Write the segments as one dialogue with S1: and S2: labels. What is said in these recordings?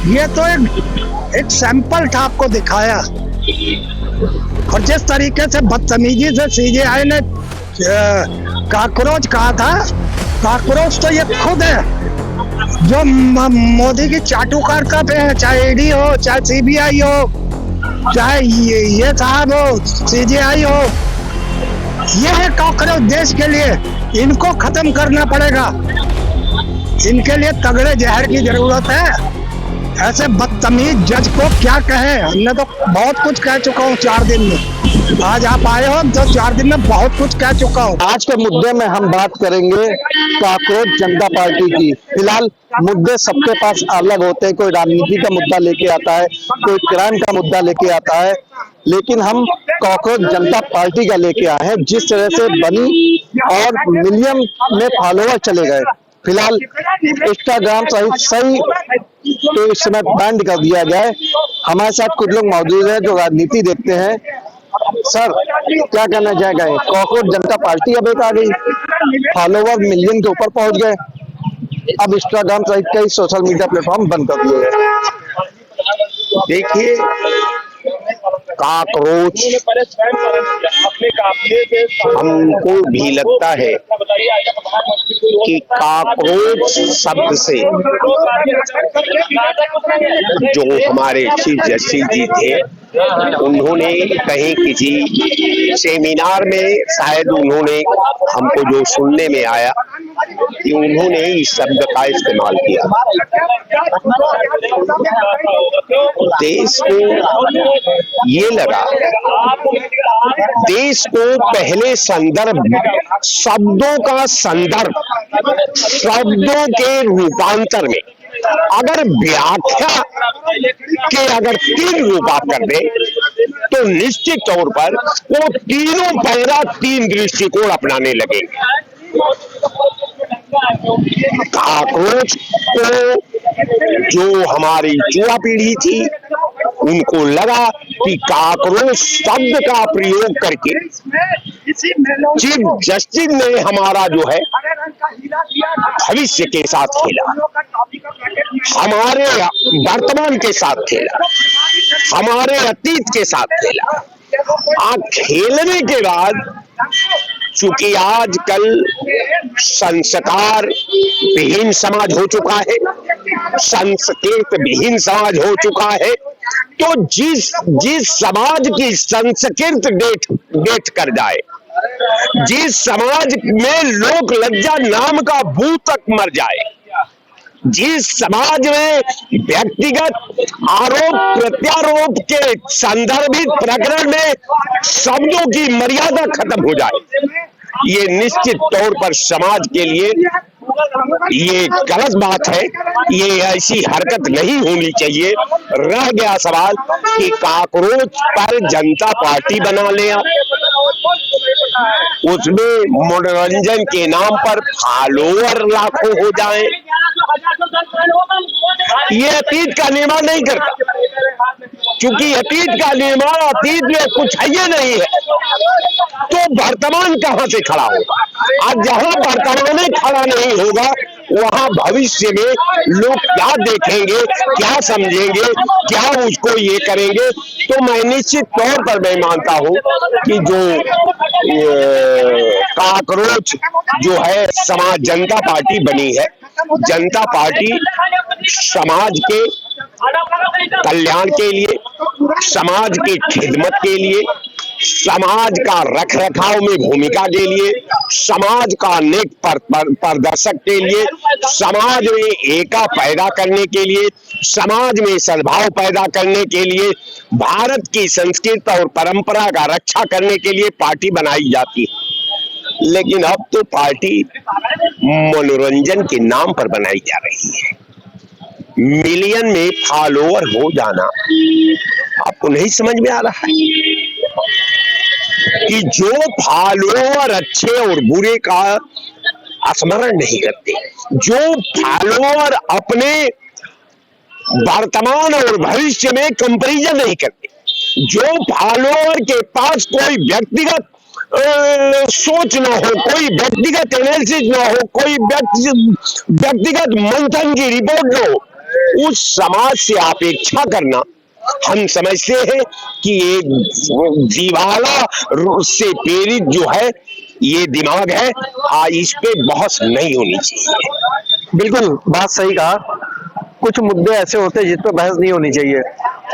S1: ये तो एक सैंपल था, आपको दिखाया। और जिस तरीके से बदतमीजी से सीजेआई ने काकरोच कहा था, काकरोच तो ये खुद है जो मोदी की चाटुकारिता पे है, चाहे ईडी हो, चाहे सीबीआई हो, चाहे ये साहब हो, सीजेआई हो। ये है कॉकरोच देश के लिए, इनको खत्म करना पड़ेगा। इनके लिए तगड़े जहर की जरूरत है। ऐसे बदतमीज जज को क्या कहे, हमने तो बहुत कुछ कह चुका हूँ 4 दिन में। आज आप आए हो तो 4 दिन में बहुत कुछ कह चुका हूँ।
S2: आज के मुद्दे में हम बात करेंगे काकरोच जनता पार्टी की। फिलहाल मुद्दे सबके पास अलग होते हैं, कोई राजनीति का मुद्दा लेके आता है, कोई क्राइम का मुद्दा लेके आता है, लेकिन हम काकरोच जनता पार्टी का लेके आए हैं। जिस तरह से बनी और मिलियन में फॉलोअर चले गए, फिलहाल इंस्टाग्राम सही तो इस समय बैंड कर दिया जाए। हमारे साथ कुछ लोग मौजूद हैं जो राजनीति देखते हैं। सर, क्या कहना चाहेगा? काकरोच जनता पार्टी अब एक आ गई, फॉलोवर मिलियन के ऊपर पहुंच गए, अब इंस्टाग्राम सहित कई सोशल मीडिया प्लेटफॉर्म बंद कर दिए गए।
S3: देखिए, काकरोच हमको भी लगता है कि काकरोच शब्द से जो हमारे चीफ जस्टिस जी थे, उन्होंने कहीं किसी सेमिनार में शायद उन्होंने हमको जो सुनने में आया कि उन्होंने इस शब्द का इस्तेमाल किया। देश को ये लगा, देश को पहले शब्दों का संदर्भ, शब्दों के रूपांतर में अगर व्याख्या के अगर 3 रूप आप कर दे तो निश्चित तौर पर वो तीनों पहला 3 दृष्टिकोण अपनाने लगे। काकरोच को जो हमारी युवा पीढ़ी थी, उनको लगा कि काकरोच शब्द का प्रयोग करके चीफ जस्टिस ने हमारा जो है भविष्य के साथ खेला, हमारे वर्तमान के साथ खेला, हमारे अतीत के साथ खेला। खेलने के बाद चूंकि आजकल संस्कार विहीन समाज हो चुका है, संस्कृत विहीन समाज हो चुका है, तो जिस समाज की संस्कृत डेट कर जाए, जिस समाज में लोक लज्जा नाम का भूत तक मर जाए, जिस समाज में व्यक्तिगत आरोप प्रत्यारोप के संदर्भित प्रकरण में शब्दों की मर्यादा खत्म हो जाए, ये निश्चित तौर पर समाज के लिए ये गलत बात है। ये ऐसी हरकत नहीं होनी चाहिए। रह गया सवाल कि काकरोच पर जनता पार्टी बना ले, उसमें मनोरंजन के नाम पर फॉलोअर लाखों हो जाएं, ये अतीत का निर्माण नहीं करता। क्योंकि अतीत का निर्माण अतीत में कुछ है ही नहीं है, तो वर्तमान कहां से खड़ा होगा? आज जहां वर्तमान में खड़ा नहीं होगा, वहां भविष्य में लोग क्या देखेंगे, क्या समझेंगे, क्या उसको ये करेंगे। तो मैं निश्चित तौर पर मैं मानता हूं कि जो काकरोच जो है समाज जनता पार्टी बनी है, जनता पार्टी समाज के कल्याण के लिए, समाज की खिदमत के लिए, समाज का रख रखाव में भूमिका के लिए, समाज का नेक प्रदर्शक के लिए, समाज में एका पैदा करने के लिए, समाज में सद्भाव पैदा करने के लिए, भारत की संस्कृति और परंपरा का रक्षा करने के लिए पार्टी बनाई जाती है। लेकिन अब तो पार्टी मनोरंजन के नाम पर बनाई जा रही है। मिलियन में फॉलोअर हो जाना आपको नहीं समझ में आ रहा है कि जो फॉलोअर अच्छे और बुरे का स्मरण नहीं करते, जो फॉलोअर अपने वर्तमान और भविष्य में कंपैरिजन नहीं करते, जो फॉलोअर के पास कोई व्यक्तिगत सोच ना हो, कोई व्यक्तिगत एनालिसिस ना हो, कोई व्यक्तिगत मंथन की रिपोर्ट ना हो, उस समाज से अपेक्षा करना, हम समझते हैं कि ये दीवाना से प्रेरित जो है ये दिमाग है, इस पे बहस नहीं होनी चाहिए।
S2: बिल्कुल बात सही कहा, कुछ मुद्दे ऐसे होते हैं जिस पर बहस नहीं होनी चाहिए।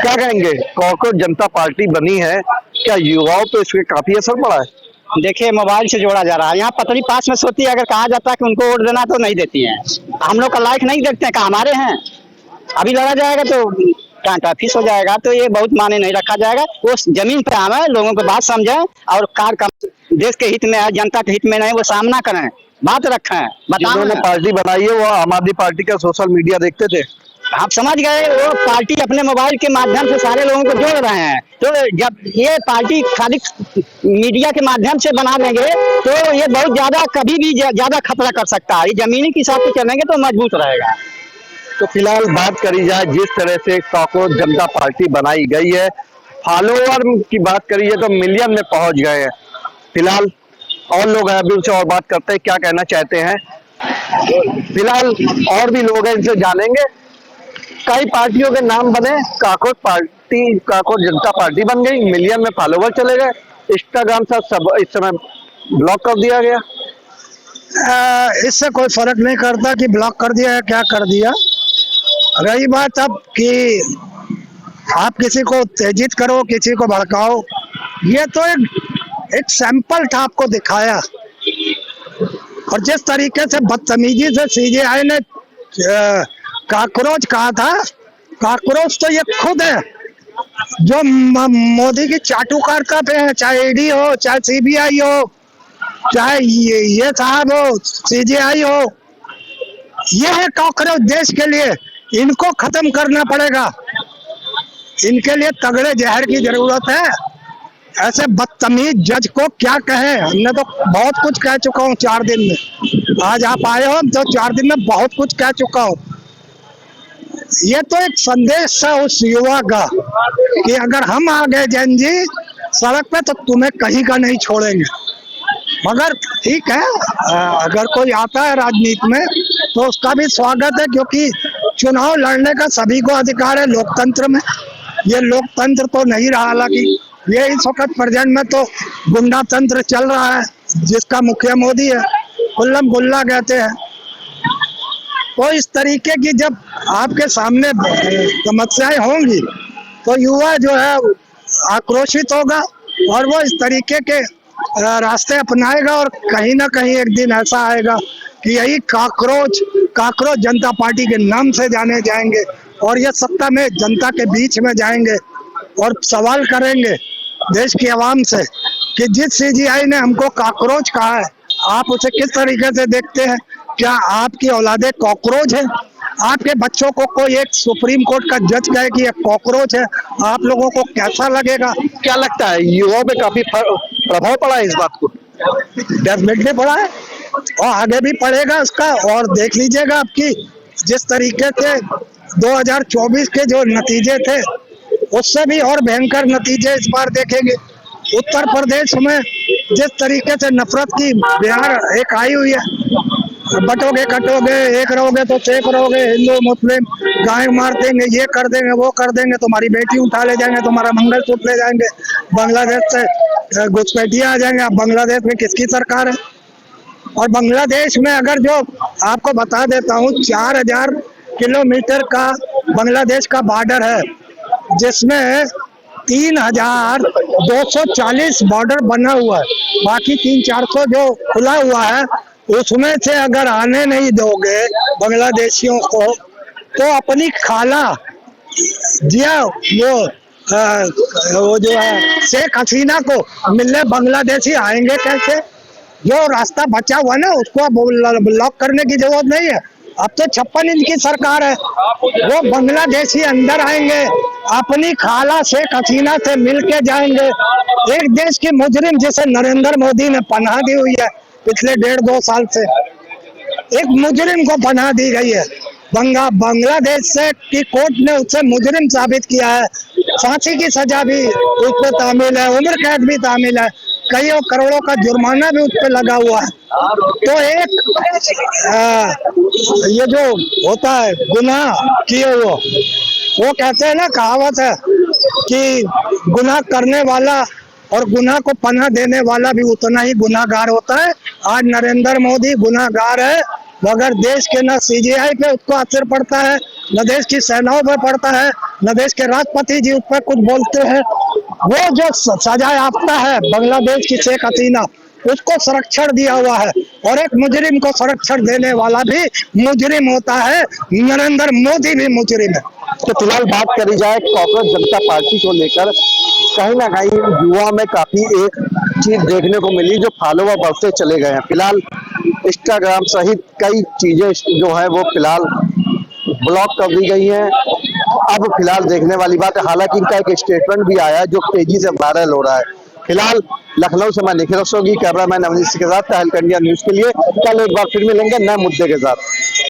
S2: क्या कहेंगे, कॉकरोच जनता पार्टी बनी है, क्या युवाओं पे इसके काफी असर पड़ा है?
S4: देखिए, मोबाइल से जोड़ा जा रहा है। यहाँ पतली पास में सोती है, अगर कहा जाता है कि उनको वोट देना तो नहीं देती हैं। हम लोग का लाइक नहीं देखते हैं, क्या हमारे हैं? अभी लड़ा जाएगा तो टाटा फीस हो जाएगा, तो ये बहुत माने नहीं रखा जाएगा। वो जमीन पे आम है, लोगों को बात समझे और कार का देश के हित में है, जनता के हित में नहीं, वो सामना करें, बात रखें।
S2: जिन्होंने पार्टी बनाई है वो आम आदमी पार्टी का सोशल मीडिया देखते थे।
S4: आप समझ गए, वो पार्टी अपने मोबाइल के माध्यम से सारे लोगों को जोड़ रहे हैं। तो जब ये पार्टी खाली मीडिया के माध्यम से बना देंगे तो ये बहुत ज्यादा, कभी भी ज्यादा खतरा कर सकता है। ये जमीनी के हिसाब से चलेंगे तो मजबूत रहेगा।
S2: तो फिलहाल बात करी जाए जिस तरह से कॉकरोच जनता पार्टी बनाई गई है, फॉलोअर की बात करी जाए तो मिलियन में पहुंच गए हैं। फिलहाल और लोग हैं, अभी उनसे और बात करते हैं, क्या कहना चाहते हैं। फिलहाल और भी लोग हैं, इनसे जानेंगे। कई पार्टियों के नाम बने, कॉकरोच पार्टी, कॉकरोच जनता पार्टी बन गई, मिलियन में फॉलोवर चले गए, इंस्टाग्राम सब इस समय ब्लॉक कर दिया गया।
S1: इससे कोई फर्क नहीं करता कि ब्लॉक कर दिया है क्या कर दिया। रही बात अब कि आप किसी को उत्तेजित करो, किसी को भड़काओ, ये तो एक सैंपल था, आपको दिखाया। और जिस तरीके से बदतमीजी से सीजेआई ने कॉकरोच कहा था, कॉकरोच तो ये खुद है जो मोदी की चाटुकार का पे है, चाहे ईडी हो, चाहे सीबीआई हो, चाहे ये साहब हो, सीजेआई हो, ये है कॉकरोच देश के लिए। इनको खत्म करना पड़ेगा, इनके लिए तगड़े जहर की जरूरत है। ऐसे बदतमीज जज को क्या कहे, हमने तो बहुत कुछ कह चुका हूँ 4 दिन में। आज आप आए हो तो 4 दिन में बहुत कुछ कह चुका हूँ। ये तो एक संदेश है उस युवा का कि अगर हम आ गए जैन जी सड़क पे तो तुम्हें कहीं का नहीं छोड़ेंगे। मगर ठीक है, अगर कोई आता है राजनीति में तो उसका भी स्वागत है, क्योंकि चुनाव लड़ने का सभी को अधिकार है लोकतंत्र में। ये लोकतंत्र तो नहीं रहा, हालांकि ये इस वक्त प्रेजेंट में तो गुंडा तंत्र चल रहा है, जिसका मुखिया मोदी है, कुल्लम गुल्ला कहते हैं। तो इस तरीके की जब आपके सामने समस्याएं होंगी तो युवा जो है आक्रोशित होगा और वो इस तरीके के रास्ते अपनाएगा, और कहीं ना कहीं एक दिन ऐसा आएगा कि यही कॉकरोच जनता पार्टी के नाम से जाने जाएंगे और ये सत्ता में जनता के बीच में जाएंगे और सवाल करेंगे देश की आवाम से कि जिस सीजीआई ने हमको कॉकरोच कहा है, आप उसे किस तरीके से देखते हैं? क्या आपकी औलादे कॉकरोच है? आपके बच्चों को कोई एक सुप्रीम कोर्ट का जज कहे कि ये कॉकरोच है, आप लोगों को कैसा लगेगा?
S2: क्या लगता है, युवाओं पे काफी प्रभाव पड़ा है इस बात को?
S1: डेफिनेटली पड़ा है और आगे भी पड़ेगा इसका। और देख लीजिएगा आपकी जिस तरीके से 2024 के जो नतीजे थे उससे भी और भयंकर नतीजे इस बार देखेंगे। उत्तर प्रदेश में जिस तरीके से नफरत की बिहार एक आई हुई है, बटोगे कटोगे, एक रहोगे तो चेक रहोगे, हिंदू मुस्लिम गाय मार देंगे, ये कर देंगे, वो कर देंगे, तुम्हारी बेटी उठा ले जाएंगे, तुम्हारा मंगलसूत्र ले जाएंगे, बांग्लादेश से घुसपैठिया आ जाएंगे। अब बांग्लादेश में किसकी सरकार है? और बांग्लादेश में अगर जो आपको बता देता हूँ 4000 किलोमीटर का बांग्लादेश का बॉर्डर है, जिसमें 3240 बॉर्डर बना हुआ है, बाकी 300-400 जो खुला हुआ है उसमें से अगर आने नहीं दोगे बांग्लादेशियों को तो अपनी खाला जिया वो जो है शेख हसीना को मिलने बांग्लादेशी आएंगे कैसे? जो रास्ता बचा हुआ ना उसको ब्लॉक करने की जरूरत नहीं है। अब तो 56 इंच की सरकार है, वो बांग्लादेशी अंदर आएंगे, अपनी खाला शेख हसीना से मिल के जाएंगे। एक देश की मुजरिम जिसे नरेंद्र मोदी ने पनाह दी हुई है पिछले 1.5-2 साल से, एक मुजरिम को पनाह दी गई है। बांग्लादेश से की कोर्ट ने उसे मुजरिम साबित किया है, फांसी की सजा भी उस पर तामील है, उम्र कैद भी तामील है। कई करोड़ों का जुर्माना भी उस पर लगा हुआ है। तो एक ये जो होता है गुनाह किए वो कहते हैं ना, कहावत है कि गुनाह करने वाला और गुनाह को पनाह देने वाला भी उतना ही गुनाहगार होता है। आज नरेंद्र मोदी गुनाहगार है, मगर देश के न सीजीआई पे उसको असर पड़ता है, न देश की सेनाओं पे पड़ता है, न देश के राष्ट्रपति जी उस पर कुछ बोलते हैं। वो जो सजा याफ्ता है बांग्लादेश की शेख हसीना, उसको संरक्षण दिया हुआ है, और एक मुजरिम को संरक्षण देने वाला भी मुजरिम होता है। नरेंद्र मोदी भी मुजरिम है।
S2: तो फिलहाल बात करी जाए कॉकरोच जनता पार्टी को लेकर, कहीं ना कहीं युवा में काफी एक चीज देखने को मिली, जो फॉलोवर बढ़ते चले गए हैं। फिलहाल इंस्टाग्राम सहित कई चीजें जो है वो फिलहाल ब्लॉक कर दी गई हैं। अब फिलहाल देखने वाली बात है, हालांकि इनका एक स्टेटमेंट भी आया है जो तेजी से वायरल हो रहा है। फिलहाल लखनऊ से मैं निखिल रस्तोगी, कैमरामैन अवनीश के साथ टहल इंडिया न्यूज के लिए। कल एक बार फिर मिलेंगे नए मुद्दे के साथ।